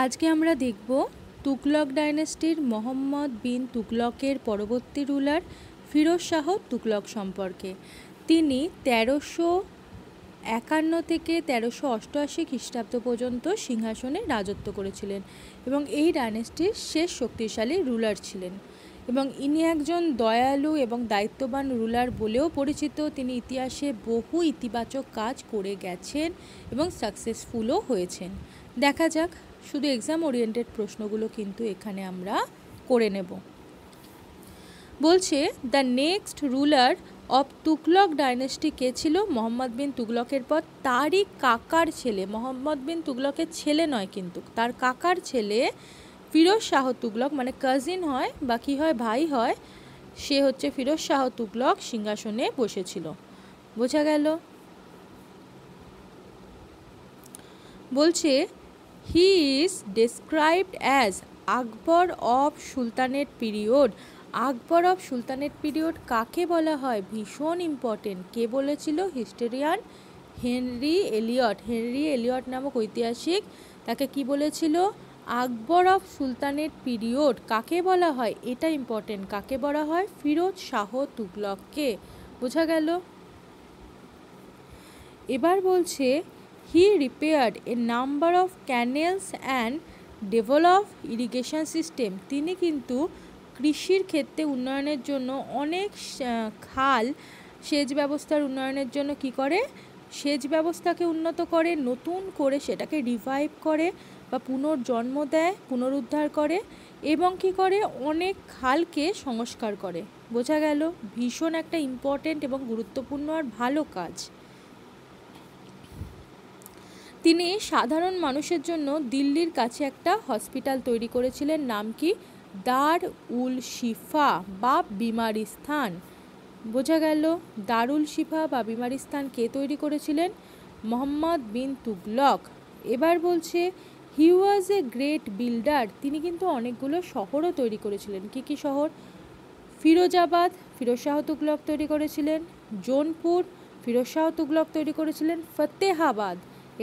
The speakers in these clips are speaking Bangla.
আজকে আমরা দেখব তুগলক ডাইনেস্টির মোহাম্মদ বিন তুগলকের পরবর্তী রুলার ফিরোজ শাহ তুগলক সম্পর্কে। তিনি 1351 থেকে 1388 খ্রিস্টাব্দ পর্যন্ত সিংহাসনে রাজত্ব করেছিলেন এবং এই ডাইনেস্টির শেষ শক্তিশালী রুলার ছিলেন এবং ইনি একজন দয়ালু এবং দায়িত্ববান রুলার বলেও পরিচিত। তিনি ইতিহাসে বহু ইতিবাচক কাজ করে গেছেন এবং সাকসেসফুলও হয়েছেন। দেখা যাক, শুধু এক্সাম ওরিয়েন্টেড প্রশ্নগুলো কিন্তু এখানে আমরা করে নেব। বলছে the next ruler of Tughlaq dynasty কে ছিল? মোহাম্মদ বিন তুগলকের পর তারই কাকার ছেলে, মোহাম্মদ বিন তুগলকের ছেলে নয় কিন্তু তার কাকার ছেলে ফিরোজ শাহ তুগলক, মানে কাজিন হয় বা কী হয়, ভাই হয়, সে হচ্ছে ফিরোজ শাহ তুগলক সিংহাসনে বসেছিল। বোঝা গেল? বলছে he is described as Akbar of sultanate period. Akbar of sultanate period কাকে বলা হয়? ভীষণ ইম্পর্টেন্ট। কে বলেছিল? Historian Henry Elliot. Henry Elliot নামক ঐতিহাসিক তাকে কি বলেছিল? আকবর অফ সুলতানেট পিরিয়ড কাকে বলা হয়? এটা ইম্পর্টেন্ট। কাকে বলা হয়? ফিরোজ শাহ তুগলককে। বোঝা গেল? এবার বলছে he repaired a number of canals and develop irrigation system. তিনি কিন্তু কৃষির ক্ষেত্রে উন্নয়নের জন্য অনেক খাল, সেচ ব্যবস্থার উন্নয়নের জন্য কি করে? সেচ ব্যবস্থাকে উন্নত করে, নতুন করে সেটাকে রিভাইভ করে বা পুনর্জন্ম দেয়, পুনরুদ্ধার করে এবং কি করে? অনেক খালকে সংস্কার করে। বোঝা গেল? ভীষণ একটা ইম্পর্টেন্ট এবং গুরুত্বপূর্ণ আর ভালো কাজ। তিনি সাধারণ মানুষের জন্য দিল্লির কাছে একটা হসপিটাল তৈরি করেছিলেন। নাম কি? দার উল শিফা বা বিমারিস্তান। বোঝা গেল? দারুল শিফা বা বিমারিস্তান কে তৈরি করেছিলেন? মোহাম্মদ বিন তুগলক। এবার বলছে হি ওয়াজ এ গ্রেট বিল্ডার। তিনি কিন্তু অনেকগুলো শহরও তৈরি করেছিলেন। কি কি শহর? ফিরোজাবাদ ফিরোজ শাহ তুগলক তৈরি করেছিলেন, জৌনপুর ফিরোজ শাহ তুগলক তৈরি করেছিলেন, ফতেহাবাদ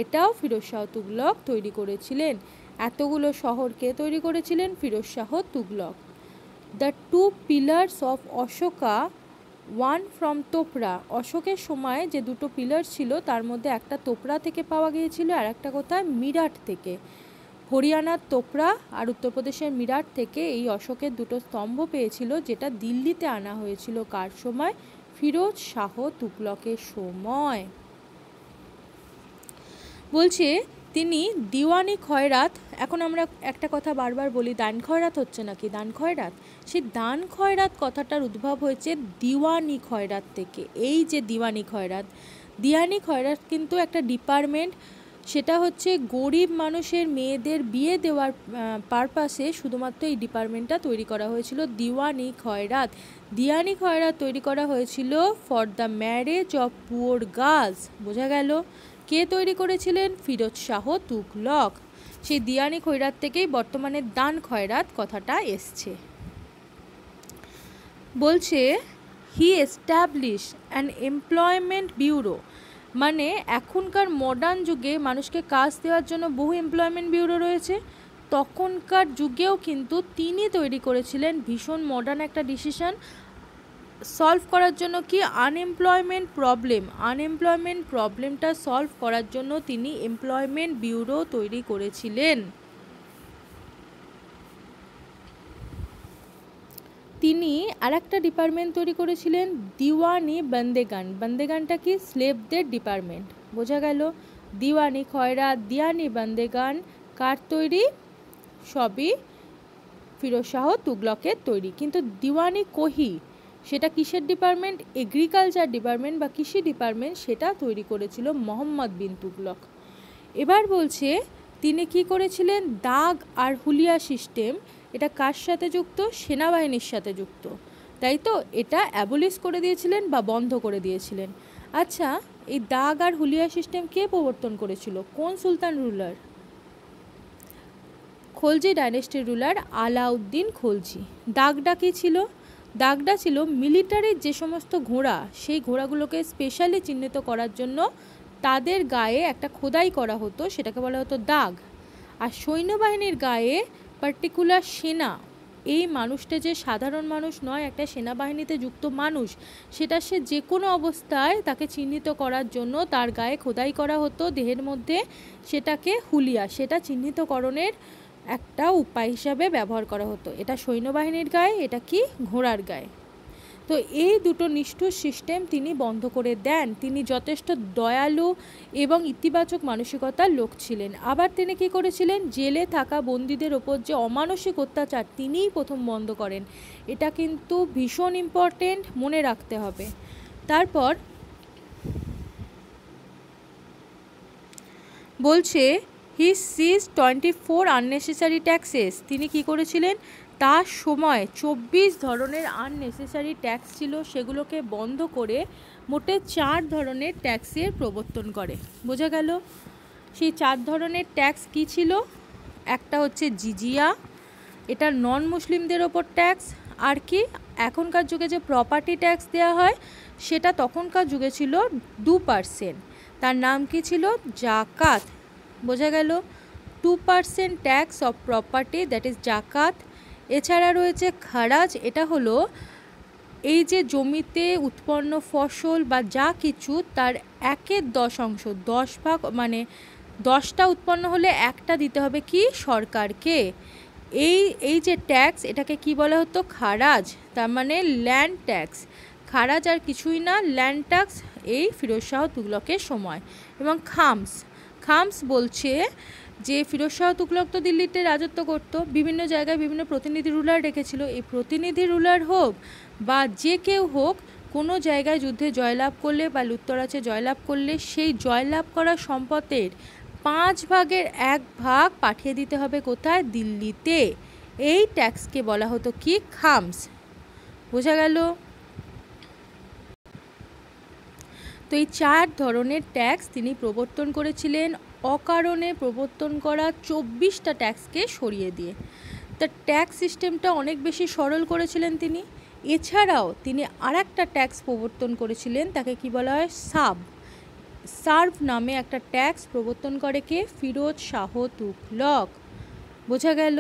এটাও ফিরোজ শাহ তুগলক তৈরি করেছিলেন। এতগুলো শহরকে তৈরি করেছিলেন Firoz Shah Tughlaq. The two pillars of Ashoka, one from Topra. অশোকের সময় যে দুটো পিলার ছিল তার মধ্যে একটা তোপরা থেকে পাওয়া গিয়েছিল আর একটা কোথায়? মিরাট থেকে। হরিয়ানার তোপরা আর উত্তরপ্রদেশের মিরাট থেকে এই অশোকের দুটো স্তম্ভ পেয়েছিল, যেটা দিল্লিতে আনা হয়েছিল কার সময়? ফিরোজ শাহ তুগলকের সময়। বলছে তিনি দিওয়ানি খয়রাত। এখন আমরা একটা কথা বারবার বলি, দান খয়রাত হচ্ছে নাকি? দান খয়রাত, সেই দান খয়রাত কথাটার উদ্ভব হয়েছে দিওয়ানি খয়রাত থেকে। এই যে দিওয়ানি খয়রাত, দিওয়ানি খয়রাত কিন্তু একটা ডিপার্টমেন্ট, সেটা হচ্ছে গরিব মানুষের মেয়েদের বিয়ে দেওয়ার পারপাসে শুধুমাত্র এই ডিপার্টমেন্টটা তৈরি করা হয়েছিল। দিওয়ানি খয়রাত, দিওয়ানি খয়রাত তৈরি করা হয়েছিল for the marriage of poor girls. বোঝা গেল? কে তৈরি করেছিলেন? ফিরোজ শাহ তুগলক। সেই দিওয়ানি খয়রাত থেকেই বর্তমানে দান খয়রাত কথাটা এসছে। বলছে হি এস্টাবলিশ অ্যান এমপ্লয়মেন্ট ব্যুরো, মানে এখনকার মডার্ন যুগে মানুষকে কাজ দেওয়ার জন্য বহু এমপ্লয়মেন্ট ব্যুরো রয়েছে, তখনকার যুগেও কিন্তু তিনি তৈরি করেছিলেন ভীষণ মডার্ন একটা ডিসিশন সলভ করার জন্য। কি? Unemployment problem. আনএমপ্লয়মেন্ট প্রবলেমটা সলভ করার জন্য তিনি এমপ্লয়মেন্ট ব্যুরো তৈরি করেছিলেন। তিনি আরেকটা ডিপার্টমেন্ট তৈরি করেছিলেন, দিওয়ানি বন্দেগান। বন্দেগানটা কি? স্লেভদের ডিপার্টমেন্ট। বোঝা গেল? দিওয়ানি খয়রাত, দিওয়ানি বন্দেগান কার তৈরি? সবই ফিরোজ শাহ তুগলকের তৈরি। কিন্তু দিওয়ানি কোহি, সেটা কিসের ডিপার্টমেন্ট? এগ্রিকালচার ডিপার্টমেন্ট বা কৃষি ডিপার্টমেন্ট, সেটা তৈরি করেছিল মোহাম্মদ বিন তুগলক। এবার বলছে তিনি কি করেছিলেন? দাগ আর হুলিয়া সিস্টেম, এটা কার সাথে যুক্ত? সেনাবাহিনীর সাথে যুক্ত, তাই তো? এটা অ্যাবলিশ করে দিয়েছিলেন বা বন্ধ করে দিয়েছিলেন। আচ্ছা, এই দাগ আর হুলিয়া সিস্টেম কে প্রবর্তন করেছিল? কোন সুলতান রুলার? খলজি ডাইনেস্টির রুলার আলাউদ্দিন খলজি। দাগটা কী ছিল? দাগটা ছিল মিলিটারির যে সমস্ত ঘোড়া, সেই ঘোড়াগুলোকে স্পেশালি চিহ্নিত করার জন্য তাদের গায়ে একটা খোদাই করা হতো, সেটাকে বলা হতো দাগ। আর সৈন্যবাহিনীর গায়ে পার্টিকুলার সেনা, এই মানুষটা যে সাধারণ মানুষ নয়, একটা সেনাবাহিনীতে যুক্ত মানুষ, সেটা সে যে কোনো অবস্থায় তাকে চিহ্নিত করার জন্য তার গায়ে খোদাই করা হতো দেহের মধ্যে, সেটাকে হুলিয়া, সেটা চিহ্নিতকরণের একটা উপায় হিসাবে ব্যবহার করা হতো। এটা সৈন্যবাহিনীর গায়ে, এটা কি ঘোড়ার গায়ে। তো এই দুটো নিষ্ঠুর সিস্টেম তিনি বন্ধ করে দেন। তিনি যথেষ্ট দয়ালু এবং ইতিবাচক মানসিকতার লোক ছিলেন। আবার তিনি কী করেছিলেন, জেলে থাকা বন্দীদের ওপর যে অমানসিক অত্যাচার তিনিই প্রথম বন্ধ করেন। এটা কিন্তু ভীষণ ইম্পর্টেন্ট, মনে রাখতে হবে। তারপর বলছে হি সিজ 24 আননেসেসারি ট্যাক্সেস। তিনি কি করেছিলেন, তার সময় 24 ধরনের আননেসেসারি ট্যাক্স ছিল, সেগুলোকে বন্ধ করে মোটে 4 ধরনের ট্যাক্সের প্রবর্তন করে। বোঝা গেল? সেই 4 ধরনের ট্যাক্স কি ছিল? একটা হচ্ছে জিজিয়া, এটা নন মুসলিমদের ওপর ট্যাক্স। আর কি, এখনকার যুগে যে প্রপার্টি ট্যাক্স দেওয়া হয়, সেটা তখনকার যুগে ছিল 2%। তার নাম কি ছিল? জাকাত। বোঝা গেল? 2% tax of property, that is জাকাত। এছাড়া রয়েছে খারাজ, এটা হলো এই যে জমিতে উৎপন্ন ফসল বা যা কিছু তার 1/10, 10 ভাগ, মানে 10টা উৎপন্ন হলে একটা দিতে হবে কি সরকারকে। এই যে ট্যাক্স, এটাকে কি বলা হতো? খারাজ, তার মানে ল্যান্ড ট্যাক্স। খারাজ আর কিছুই না, ল্যান্ড ট্যাক্স, এই ফিরোজ শাহ তুগলকের সময়। এবং খামস বলছে যে ফিরোজ শাহ তুগলক তো দিল্লিতে রাজত্ব করতো, বিভিন্ন জায়গায় বিভিন্ন প্রতিনিধি রুলার রেখেছিল। এই প্রতিনিধি রুলার হোক বা যে কেউ হোক, কোনো জায়গায় যুদ্ধে জয়লাভ করলে বা লুটতরাজে জয়লাভ করলে সেই জয়লাভ করা সম্পদের 1/5 পাঠিয়ে দিতে হবে কোথায়? দিল্লিতে। এই ট্যাক্সকে বলা হতো কি? খামস। বোঝা গেল? তো এই 4 ধরনের ট্যাক্স তিনি প্রবর্তন করেছিলেন, অকারণে প্রবর্তন করা 24টা ট্যাক্সকে সরিয়ে দিয়ে। তা ট্যাক্স সিস্টেমটা অনেক বেশি সরল করেছিলেন তিনি। এছাড়াও তিনি আরেকটা ট্যাক্স প্রবর্তন করেছিলেন, তাকে কি বলা হয়? সার্ভ নামে একটা ট্যাক্স প্রবর্তন করে কে? ফিরোজ শাহ তুগলক। বোঝা গেল?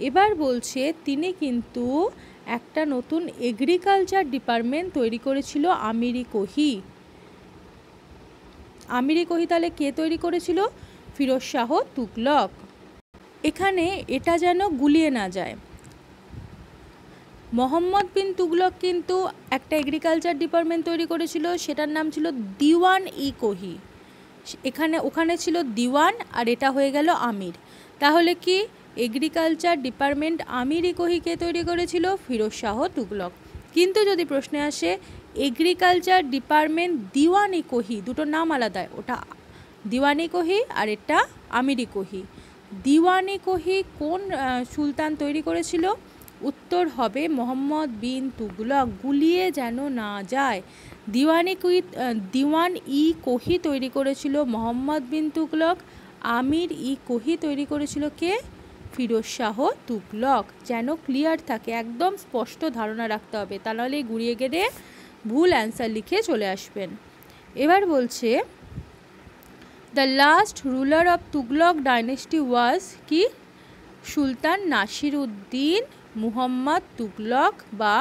এবার বলছে তিনি কিন্তু একটা নতুন এগ্রিকালচার ডিপার্টমেন্ট তৈরি করেছিল, আমিরি কোহি। তাহলে কে তৈরি করেছিল? ফিরোজ শাহ তুগলক। এখানে এটা যেন গুলিয়ে না যায়, মোহাম্মদ বিন তুগলক কিন্তু একটা এগ্রিকালচার ডিপার্টমেন্ট তৈরি করেছিল, সেটার নাম ছিল দিওয়ান-ই-কোহি। ওখানে ছিল দিওয়ান, আর এটা হয়ে গেল আমির। তাহলে কি এগ্রিকালচার ডিপার্টমেন্ট আমির-ই-কোহি কে তৈরি করেছিল? ফিরোজ শাহ তুগলক। কিন্তু যদি প্রশ্নে আসে এগ্রিকালচার ডিপার্টমেন্ট দিওয়ান-ই-কোহি, দুটো নাম আলাদা, ওটা দিওয়ান-ই-কোহি আর এটা আমির-ই-কোহি। দিওয়ান-ই-কোহি কোন সুলতান তৈরি করেছিল? উত্তর হবে মোহাম্মদ বিন তুগলক। গুলিয়ে যেন না যায়। দিওয়ান-ই-কোহি তৈরি করেছিল মোহাম্মদ বিন তুগলক, আমির-ই-কোহি তৈরি করেছিল কে? ফিরোজ শাহ তুগলক। যেন ক্লিয়ার থাকে, একদম স্পষ্ট ধারণা রাখতে হবে, তা নাহলে গুড়িয়ে গেলে ভুল অ্যান্সার লিখে চলে আসবেন। এবার বলছে the last ruler of Tughlaq dynasty was কি? সুলতান নাসিরউদ্দিন মুহাম্মদ তুগলক বা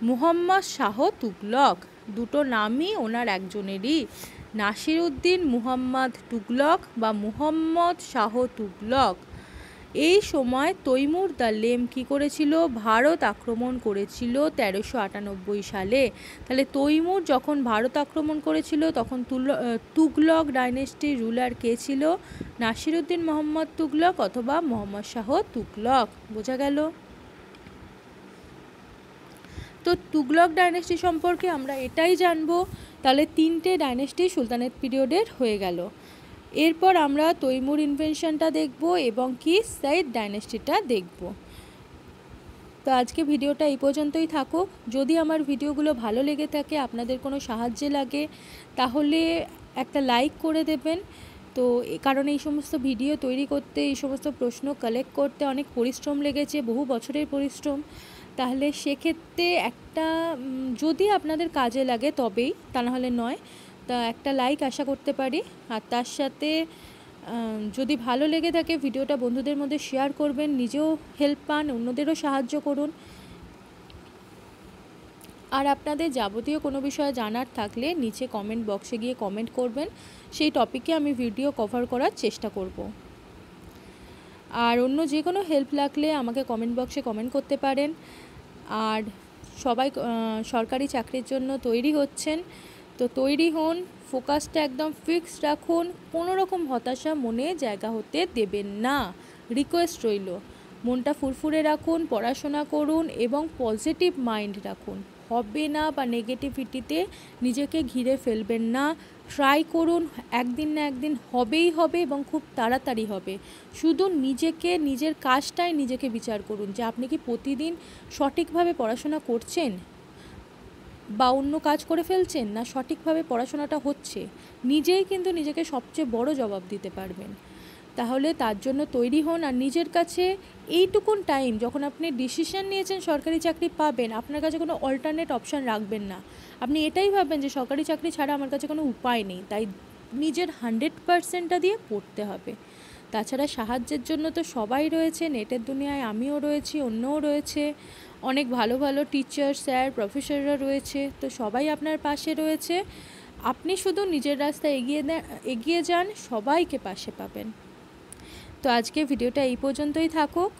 মুহাম্মদ শাহ তুগলক। দুটো নামই ওনার একজনেরই, নাসিরউদ্দিন মুহাম্মদ তুগলক বা মুহাম্মদ শাহ তুগলক। এই সময় তৈমুর দ্য লেম কী করেছিল? ভারত আক্রমণ করেছিল 1398 সালে। তাহলে তৈমুর যখন ভারত আক্রমণ করেছিল তখন তুগলক ডাইনেস্টির রুলার কে ছিল? নাসিরউদ্দিন মোহাম্মদ তুগলক অথবা মোহাম্মদ শাহ তুগলক। বোঝা গেল? তো তুগলক ডাইনেস্টি সম্পর্কে আমরা এটাই জানবো। তাহলে 3টে ডাইনেস্টি সুলতানেট পিরিয়ডের হয়ে গেল। এরপর আমরা তৈমুর ইনভেনশনটা দেখব এবং কি সাইদ ডাইনেস্টিটা দেখব। তো আজকে ভিডিওটা এই পর্যন্তই থাকুক। যদি আমার ভিডিওগুলো ভালো লেগে থাকে, আপনাদের কোনো সাহায্যে লাগে, তাহলে একটা লাইক করে দেবেন। তো কারণ এই সমস্ত ভিডিও তৈরি করতে, এই সমস্ত প্রশ্ন কালেক্ট করতে অনেক পরিশ্রম লেগেছে, বহু বছরের পরিশ্রম। তাহলে সেক্ষেত্রে একটা যদি আপনাদের কাজে লাগে তবেই, তা নাহলে নয়। তা একটা লাইক আশা করতে পারি। আর তার সাথে যদি ভালো লেগে থাকে ভিডিওটা বন্ধুদের মধ্যে শেয়ার করবেন, নিজেও হেল্প পান, অন্যদেরও সাহায্য করুন। আর আপনাদের যাবতীয় কোনো বিষয়ে জানার থাকলে নিচে কমেন্ট বক্সে গিয়ে কমেন্ট করবেন, সেই টপিকে আমি ভিডিও কভার করার চেষ্টা করব। আর অন্য যে কোনো হেল্প লাগলে আমাকে কমেন্ট বক্সে কমেন্ট করতে পারেন। আর সবাই সরকারি চাকরির জন্য তৈরি হচ্ছেন, তো তৈরি হন, ফোকাসটা একদম ফিক্সড রাখুন, কোনো রকম হতাশা মনে জায়গা হতে দেবেন না, রিকোয়েস্ট রইল। মনটা ফুরফুরে রাখুন, পড়াশোনা করুন এবং পজিটিভ মাইন্ড রাখুন। হবে না বা নেগেটিভিটিতে নিজেকে ঘিরে ফেলবেন না, ট্রাই করুন, একদিন না একদিন হবেই হবে এবং খুব তাড়াতাড়ি হবে। শুধু নিজের কাজটাই নিজেকে বিচার করুন যে আপনি কি প্রতিদিন সঠিকভাবে পড়াশোনা করছেন বা অন্য কাজ করে ফেলছেন, না সঠিকভাবে পড়াশোনাটা হচ্ছে। নিজেই কিন্তু নিজেকে সবচেয়ে বড় জবাব দিতে পারবেন। তাহলে তার জন্য তৈরি হন। আর নিজের কাছে এইটুকুন টাইম, যখন আপনি ডিসিশন নিয়েছেন সরকারি চাকরি পাবেন, আপনার কাছে কোনো অল্টারনেট অপশান রাখবেন না। আপনি এটাই ভাববেন যে সরকারি চাকরি ছাড়া আমার কাছে কোনো উপায় নেই, তাই নিজের 100%টা দিয়ে পড়তে হবে। তাছাড়া সাহায্যের জন্য তো সবাই রয়েছে, নেটের দুনিয়ায় আমিও রয়েছি, অন্যও রয়েছে, অনেক ভালো ভালো টিচার, স্যার, প্রফেসররা রয়েছে, তো সবাই আপনার পাশে রয়েছে। আপনি শুধু নিজের রাস্তায় এগিয়ে যান, সবাইকে পাশে পাবেন। তো আজকে ভিডিওটা এই পর্যন্তই থাকুক।